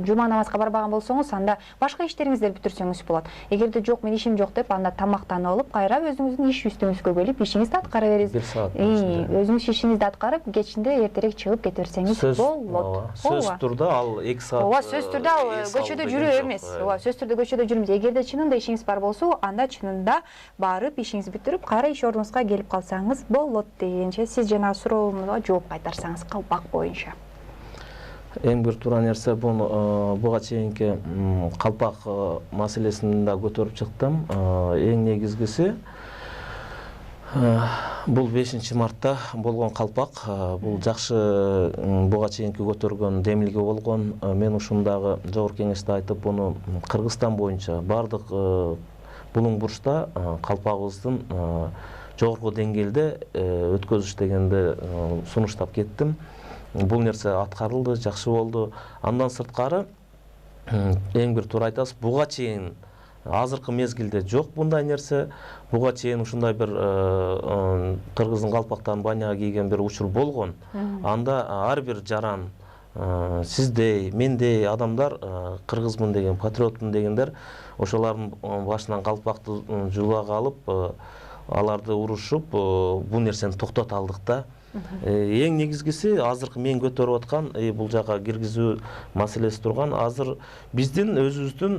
жума намазга барбаган болсоңуз, анда башка иштериңизди бүтүрсөңүз болот. Эгерде жок, мен ишим жок деп, анда тамактанып алып, кайра өзүңүздүн иш үстүңүзгө келип, ишиңизди аткара бериңиз. 1 саат. Өзүңүз ишиңизди аткарып, кечинде эртерээк чыгып кете берсеңиз болот. Сөз түрдө ал 2 саат. Ооба, сөз түрдө ал көчөдө жүрүү эмес. Ооба, сөз түрдө көчөдө жүрмөйт. Эгерде чынында ишиңиз бар болсо, анда чынында барып ишиңизди бүтүрүп, кайра иш ордуңузга келип калсаңыз болот дегенче, сиз жана сурооңузга жооп кайтарсаңыз калпак боюнча. Эң бир туура нерсе буга чейинки калпак маселесин да көтөрүп чыктым. Эң негизгиси бул 5 мартта болгон калпак. Бул жакшы буга чейинки көтөргөн демилги болгон. Мен ушундагы жогорку кеңеште айтып, буну Кыргызстан боюнча бардык булуң бурчта калпагыбыздын жогорку деңгээлде өткөзүш дегенди сунуштап кеттим. Бул нерсе аткарылды, жакшы болду. Андан сырткары эң бир туура айтасыз, буга чейин азыркы мезгилде жок мындай нерсе. Буга чейин ушундай бир кыргыздын калпактарын баняга кийген бир учур болгон. Анда ар бир жаран сиздей, мендей адамдар, кыргызмын деген, патриотмун дегендер, ошолордун башынан калпакты жулага алып, аларды урушуп, бул нерсени токтото алдык да. Эң негизгиси азыркы мен көтөрүп аткан бул жака киргизүү маселеси турган. Азыр биздин өзүбүздүн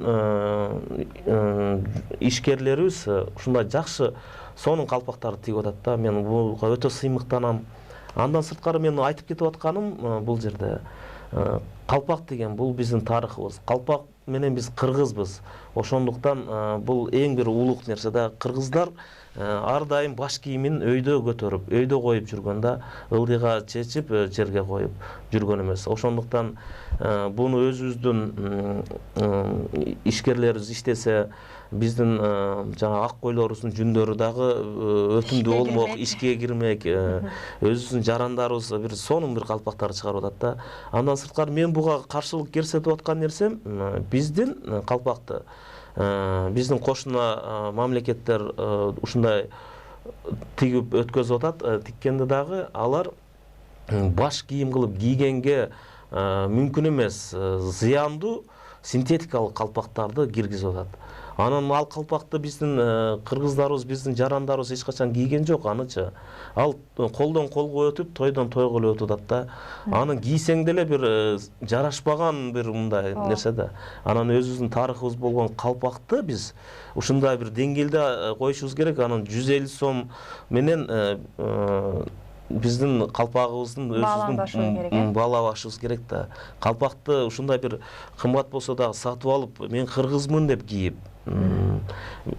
ишкерлерибиз ушундай жакшы сонун калпактарды тигип атат да. Мен буга өтө сыймыктанам. Андан сырткары мен айтып кетип атканым бул жерде калпак деген бул биздин тарыхыбыз. Калпак менен биз кыргызбыз. Ошондуктан бул эң бир улук нерсе да. Кыргыздар ар дайым баш кийимин өйдө көтөрүп, өйдө коюп жүргөндө, ылдыйга чечип жерге коюп жүргөн эмес. Ошондуктан буну өзүбүздүн ишкерлерибиз иштесе, биздин жана ак койлорубуздун жүндөрү дагы өтүмдүү болмок, ишке кирмек, өзүбүздүн жарандарыбыз бир сонун бир калпактарды чыгарып атат да. Андан сырткары мен буга каршылык көрсөтүп аткан нерсем биздин калпакты биздин кошуна мамлекеттер ушундай тигип өткөзүп атат. Тиккенде дагы алар баш кийим кылып кийгенге мүмкүн эмес зыяндуу синтетикалык калпактарды киргизип атат. Анан ал калпакты биздин кыргыздарыбыз, биздин жарандарыбыз эч качан кийген жок анычы. Ал колдон колго өтүп, тойдон тойго эле өтүп атат да. Аны кийсең деле бир жарашпаган бир мындай нерсе да. Анан өзүбүздүн тарыхыбыз болгон калпакты биз ушундай бир деңгээлде коюшубуз керек. Анан 150 сом менен биздин калпагыбыздын өзүбүздүн баалабашыбыз керек да. Калпакты ушундай бир кымбат болсо дагы сатып алып, мен кыргызмын деп кийип,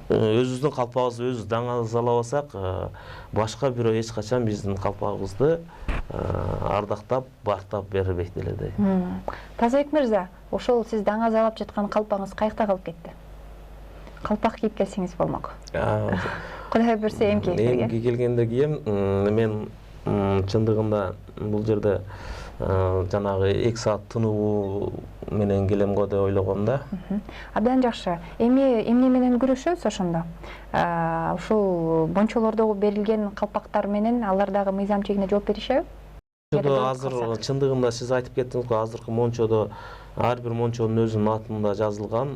өзүбүздүн калпагыбызды өзүбүз даңазалабасак, башка бирөө эч качан биздин калпагыбызды ардактап, бактап бербейт эле дейт. Тазабек мырза, ошол сиз даңазалап жаткан калпагыңыз каякта калып кетти? Калпак кийип келсеңиз болмок. Кудай берсе эмки келгенде кийем. Мен чындыгында бул жерде жанагы 2 саат тынуу менен келем го деп ойлогом да. Абдан жакшы. Эмне менен күрөшөбүз ошондо? Ушул мончолордо берилген калпактар менен алар дагы мыйзам чегине жооп беришеби? Азыр чындыгында сиз айтып кеттиңиз го, азыркы мончодо ар бир мончонун өзүнүн атында жазылган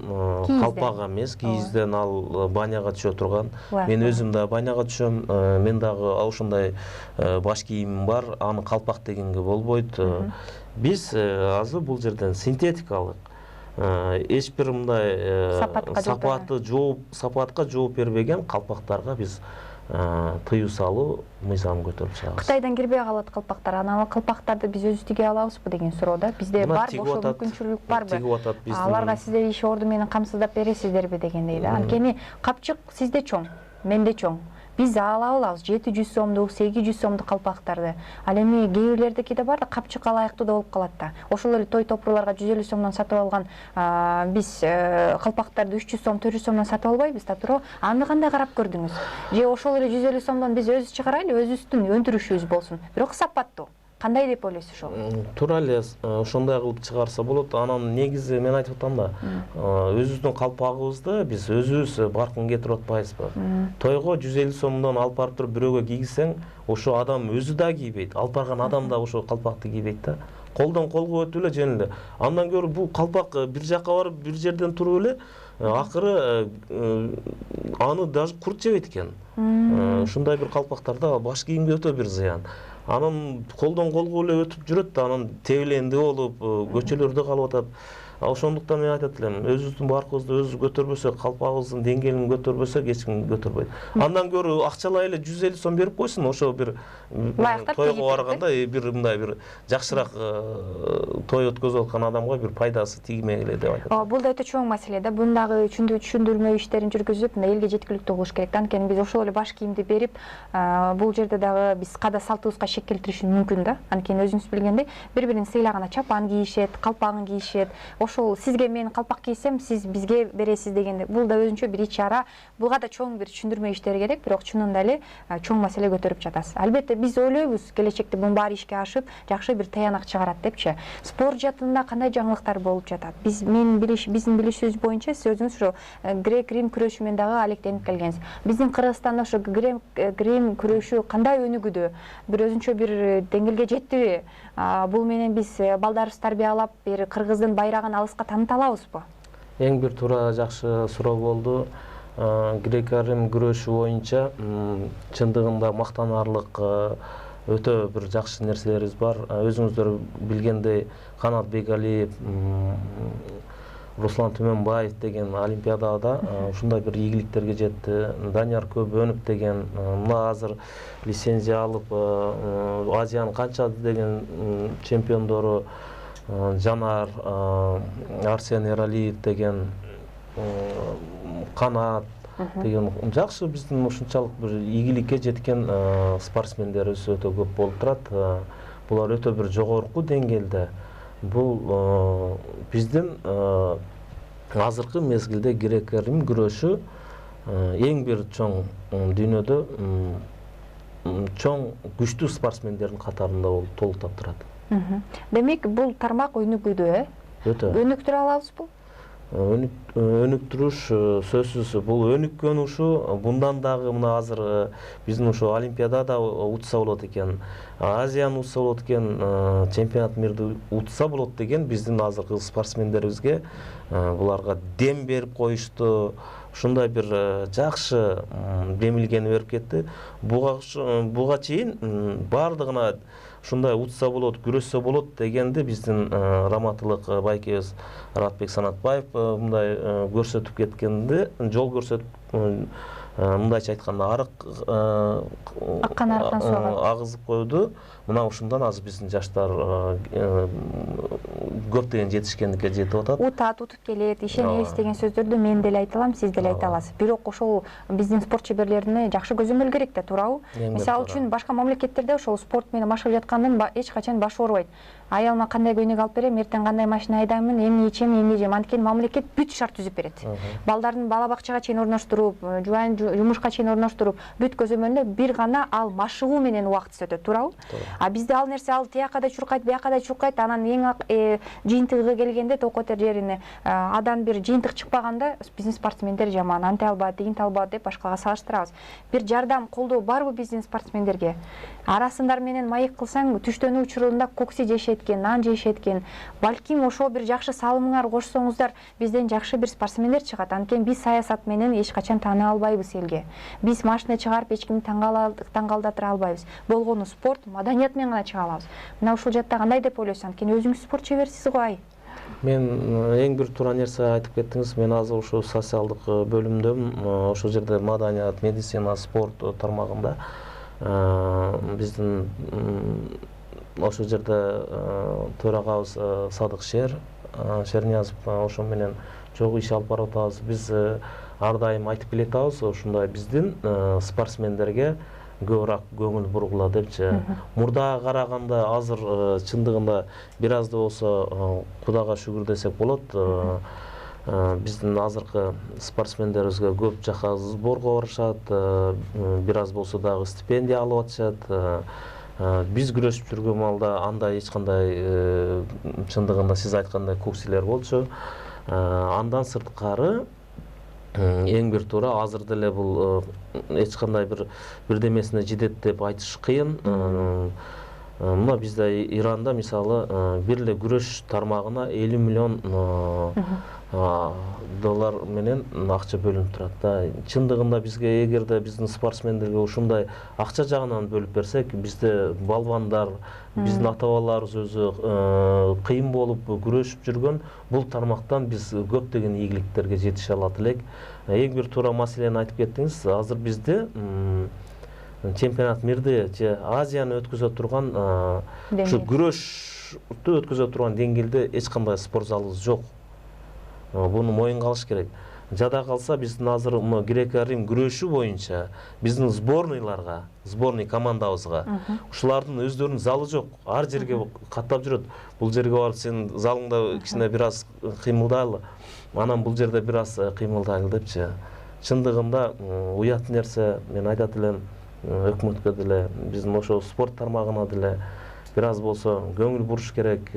калпак эмес, кийизден ал баняга түшө турган. Мен өзүм да баняга түшөм, мен дагы ошондой баш кийимим бар, аны калпак дегенге болбойт. Биз азыр бул жерден синтетикалык эч бир мындай сапатка жооп бербеген калпактарга биз тыюу салуу мыйзам көтөрүп чыгабыз. Кытайдан кирбей калат калпактар. Анан калпактарды биз өзүбүз тиге алабызбы деген суроода. Бизде барбы, ошол мүмкүнчүлүк барбы? Аларга сиздер иш орду менен камсыздап бересиздерби дегендей да. Анткени капчык сизде чоң, менде чоң. Биз ала алабыз 700 сомдук, 800 сомдук калпактарды. Ал эми кээ бирлердики да бар да, капчыкка ылайыктуу да болуп калат да. Ошол эле той топурларга 150 сомдон сатып алган биз калпактарды 300 сом, 400 сомдон сатып албайбыз да туурабы? Аны кандай карап көрдүңүз? Же ошол эле 150 сомдон биз өзүбүз чыгарайлы, өзүбүздүн өндүрүшүбүз болсун. Бирок сапаттуу. Кандай деп ойлойсуз ошол? Туура эле ошондой кылып чыгарса болот. Анан негизи мен айтып атам да, өзүбүздүн калпагыбызды биз өзүбүз баркын кетирип атпайбызбы? Тойго 150 сомдон алып барып туруп бирөөгө кийгизсең, ошо адам өзү да кийбейт. Алып барган адам да ошо калпакты кийбейт да. Колдон колго өтүп эле жөн эле. Андан көрө бул калпак бир жакка барып бир жерден туруп эле акыры аны даже курт жебейт экен. Ушундай бир калпактарда баш кийимге өтө бир зыян. Анан колдон колго эле өтүп жүрөт да, анан тебеленди болуп, көчөлөрдө калып атат. Ошондуктан мен айтат элем, өзүбүздүн баркыбызды өзүбүз көтөрбөсөк, калпагыбыздын деңгээлин көтөрбөсөк, эч ким көтөрбөйт. Андан көрө акчалай эле 150 сом берип койсун, ошо бир тойго барганда бир мындай бир жакшыраак той өткөзүп аткан адамга бир пайдасы тиймегиле деп айтат. Бул да өтө чоң маселе да. Бундагы түшүндүрмө иштерин жүргүзүп, элге жеткиликтүү кылыш керек да. Анткени биз ошол эле баш кийимди берип, бул жерде дагы биз када салтыбызга шек келтириши мүмкүн да. Анткени өзүңүз билгендей, бири-бирин сыйлаганда чапан кийишет, калпагын кийишет. Ошол сизге мен калпак кийсем, сиз бизге бересиз дегенде, бул да өзүнчө бир ич-чара. Буга да чоң бир түшүндүрмө иштери керек, бирок чынында эле чоң маселе көтөрүп жатасыз. Албетте биз ойлойбуз, келечекте мунун баары ишке ашып, жакшы бир таянак чыгарат депчи. Спорт жаатында кандай жаңылыктар болуп жатат? Биздин билишибиз боюнча сиз өзүңүз ошо грек-рим күрөшү менен дагы алектенип келгенсиз. Биздин Кыргызстанда ошо грек-рим күрөшү кандай өнүгүүдө? Бир өзүнчө бир деңгээлге жеттиби? Бул менен биз балдарыбызды тарбиялап, бир Кыргыздын байрагын алыска тааныта алабызбы? Эң бир туура жакшы суроо болду. Грек-рим күрөшү боюнча чындыгында мактанаарлык өтө бир жакшы нерселерибиз бар. Өзүңүздөр билгендей, Канат Бегалиев, Руслан Түмөнбаев деген олимпиадада ушундай бир ийгиликтерге жетти. Данияр Көбөнов деген мына азыр лицензия алып, Азиянын канча деген чемпиондору, Жанар, Арсен Эралиев деген, Канат деген жакшы биздин ушунчалык бир ийгиликке жеткен спортсмендерибиз өтө көп болуп турат. Булар өтө бир жогорку деңгээлде. Бул биздин азыркы мезгилде грек-рим күрөшү эң бир чоң дүйнөдө чоң күчтүү спортсмендердин катарында толуктап турат. Демек, бул тармак өнүгүүдө, Өтө. Өнүктүрө алабызбы? Өнүктүрүш сөзсүз, бул өнүккөн ушу bundan дагы мына азыр биздин ошо олимпиадада утса болот экен, Азияны утса болот экен, чемпионат мирди утса болот деген биздин азыркы спортсмендерибизге буларга дем берип коюшту. Ушундай бир жакшы демилгени берип кетти. Буга чейин бардыгына ушундай утса болот, күрөшсө болот дегенди биздин раматылык байкебиз Аратбек Санатбаев мындай көрсөтүп кеткенди, жол көрсөтүп, мындайча айтканда аккан арыктан суу агызып койду. Мына ушундан азыр биздин жаштар көптөгөн жетишкендикке жетип атат. Утуп келет, ишенебиз деген сөздөрдү мен деле айта алам, сиз деле айта аласыз. Бирок ошол биздин спорт чеберлерине жакшы көзөмөл керек да, туурабы? Мисалы үчүн башка мамлекеттерде ошол спорт менен машыгып жаткандан эч качан баш оорубайт. Аялыма кандай көйнөк алып берем, эртең кандай машина айдаймын, эмне ичем, эмне жем. Анткени мамлекет бүт шарт түзүп берет. Балдардын бала бакчага чейин орноштуруп, жубайын жумушка чейин орноштуруп, бүт көзөмөлдө бир гана ал машыгуу менен убактысы өтөт, туурабы? А бизде ал нерсе ал тияка да чуркайт, бияка да чуркайт, анан эң жыйынтыгы келгенде ток котер жерине адан бир жыйынтык чыкпаганда биздин спортсмендер жаман, анте албады, тигинте албады деп башкага салыштырабыз. Бир жардам, колдоо барбы биздин спортсмендерге? Арасындар менен маек кылсаң, түштөнүү учурунда кокси жешет экен, нан жешет экен. Балким ошо бир жакшы салымыңар кошсоңуздар, бизден жакшы бир спортсмендер чыгат. Анткени биз саясат менен эч качан таана албайбыз элге. Биз машина чыгарып эч кимди таңгалдатыра албайбыз. Болгону спорт, маданият менен гана чыга алабыз. Мына ушул жакта кандай деп ойлойсуз? Анткени өзүңүз спорт чеберсиз го ай. Мен эң бир туура нерсе айтып кеттиңиз. Мен азыр ошо социалдык бөлүмдөмүн. Ошол жерде маданият, медицина, спорт тармагында биздин ошол жерде төрагабыз Садык Шер Шерниязов ошо менен чогуу иш алып барып атабыз. Биз ар дайым айтып келатабыз, ушундай биздин спортсмендерге көбүрөөк көңүл бургула депчи. Мурдага караганда азыр чындыгында бир аз да болсо Кудайга шүгүр десек болот. Биздин азыркы спортсмендерибизге көп жака сборго барышат, бир аз болсо дагы стипендия алып атышат. Биз күрөшүп жүргөн маалда андай эч кандай чындыгында сиз айткандай куксилер болчу. Андан сырткары эң бир туура азыр деле бул эч кандай бирдемесине жетет деп айтыш кыйын. Мына бизде Иранда мисалы бир эле күрөш тармагына 50 миллион доллар менен акча бөлүнүп турат да. Чындыгында бизге эгерде биздин спортсмендерге ушундай акча жагынан бөлүп берсек, бизде балбандар, биздин ата-бабаларыбыз өзү кыйын болуп күрөшүп жүргөн бул тармактан биз көптөгөн ийгиликтерге жетише алат элек. Эң бир туура маселени айтып кеттиңиз. Азыр бизде чемпионат мирди же Азияны өткөзө турган ушу күрөштү өткөзө турган деңгээлде эч кандай спорт залыбыз жок. Буну моюнга алыш керек. Жада калса биздин азыр греко-рим күрөшү боюнча биздин сборныйларга, сборный командабызга ушулардын өздөрүнүн залы жок. Ар жерге каттап жүрөт. Бул жерге барып сен залыңда кичине бир аз кыймылдайлы, анан бул жерде бир аз кыймылдайлы депчи. Чындыгында уят нерсе, мен айтат элем, өкмөткө деле, биздин ошо спорт тармагына деле бир аз болсо көңүл буруш керек,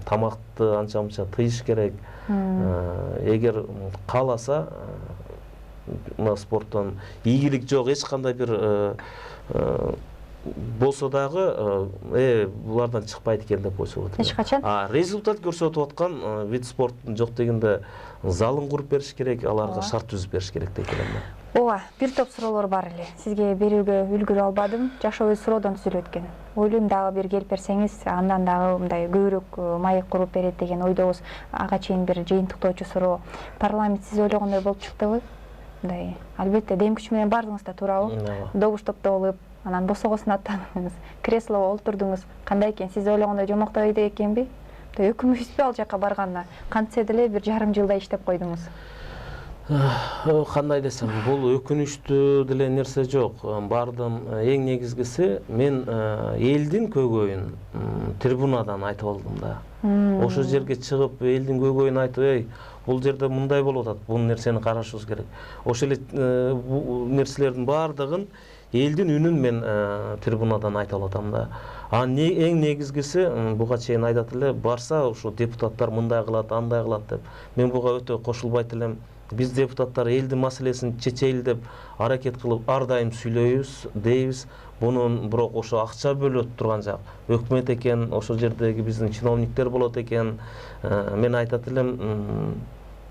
тамакты анча-мынча тыйыш керек. Эгер кааласа мына спорттон ийгилик жок, эч кандай бир болсо дагы булардан чыкпайт экен деп койсо болот. Эч качан? Результат көрсөтүп аткан вид спорттун жок дегенде залын куруп бериш керек, аларга шарт түзүп бериш керек дейт элем. Ооба, бир топ суроолор бар эле. Сизге берүүгө үлгүрө албадым. Жашоо өз суроодон түзүлөт экен. Ойлойм дагы бир келип берсеңиз, андан дагы мындай көбүрөөк маек куруп берет деген ойдобуз. Ага чейин бир жыйынтыктоочу суроо. Парламент сиз ойлогондой болуп чыктыбы? Мындай, албетте дем күч менен бардыңыз да, туурабы? Добуш топто болуп, анан босогосун аттадыңыз, креслого олтурдуңуз. Кандай экен? Сиз ойлогондой жомоктоо идея экенби? Өкүмүшпү ал жака барганда? Кантсе деле бир жарым жылда иштеп койдуңуз. Кандай десем, бул өкүнүчтүү деле нерсе жок. Бардым, эң негизгиси мен элдин көйгөйүн трибунадан айтып алдым да. Ошол жерге чыгып элдин көйгөйүн айтып, бул жерде мындай болуп атат, бул нерсени карашыбыз керек. Ошол эле нерселердин баардыгын элдин үнүн мен трибунадан айтып атам да. Эң негизгиси буга чейин айтат эле, барса ошо депутаттар мындай кылат, андай кылат деп. Мен буга өтө кошулбайт элем. Биз депутаттар элдин маселесин чечели деп аракет кылып ар дайым сүйлөйбүз, дейбиз. Бунун бирок ошо акча бөлөт турган жак өкмөт экен, ошол жердеги биздин чиновниктер болот экен. Мен айтат элем,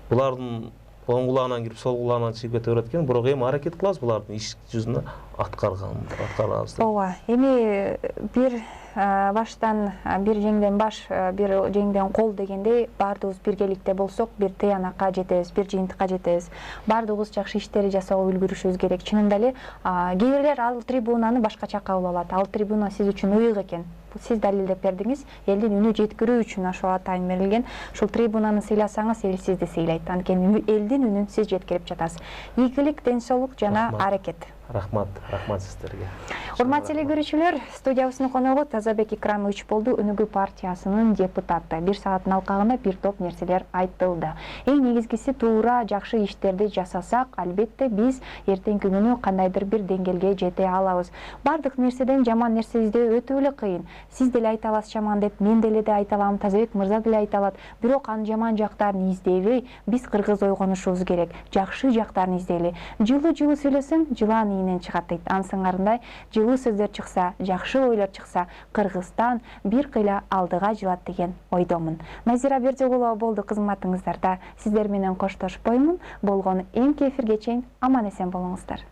булардын оң кулагынан кирип сол кулагынан чыгып кете берет экен, бирок эми аракет кылабыз булардын иш жүзүнө аткарабыз. Ооба, эми бир баштан бир жеңден баш, бир жеңден кол дегендей баардыгыбыз биргеликте болсок, бир тыянакка жетебиз, бир жыйынтыкка жетебиз. Баардыгыбыз жакшы иштерди жасоого үлгүрүшүбүз керек. Чынында эле кээ бирлер ал трибунаны башкача кабыл алат. Ал трибуна сиз үчүн ыйык экен. Сиз далилдеп бердиңиз, элдин үнү жеткирүү үчүн ошол атайын берилген. Ушул трибунаны сыйласаңыз, эл сизди сыйлайт. Анткени элдин үнүн сиз жеткирип жатасыз. Ийгилик, ден соолук жана аракет. Рахмат сиздерге. Урматтуу эле көрүүчүлөр, студиябыздын коногу Тазабек Икрамович болду, Өнүгүү партиясынын депутаты. Бир сааттын алкагында бир топ нерселер айтылды. Эң негизгиси туура жакшы иштерди жасасак, албетте биз эртеңки күнү кандайдыр бир деңгээлге жете алабыз. Бардык нерседен жаман нерсе издөө өтө эле кыйын. Сиз деле айта аласыз жаман деп, мен деле айта алам, Тазабек мырза деле айта алат. Бирок анын жаман жактарын издебей, биз кыргыз ойгонушубуз керек. Жакшы жактарын издейли. Жылы сүйлөсөң, жылан ийинен чыгат дейт. Анын сыңарындай жылуу сөздөр чыкса, жакшы ойлор чыкса, Кыргызстан бир кыйла алдыга жылат деген ойдомун. Назира Бердигулова болду кызматыңыздарда. Сиздер менен коштошпоймун. Болгону эмки эфирге чейин аман эсен болуңуздар.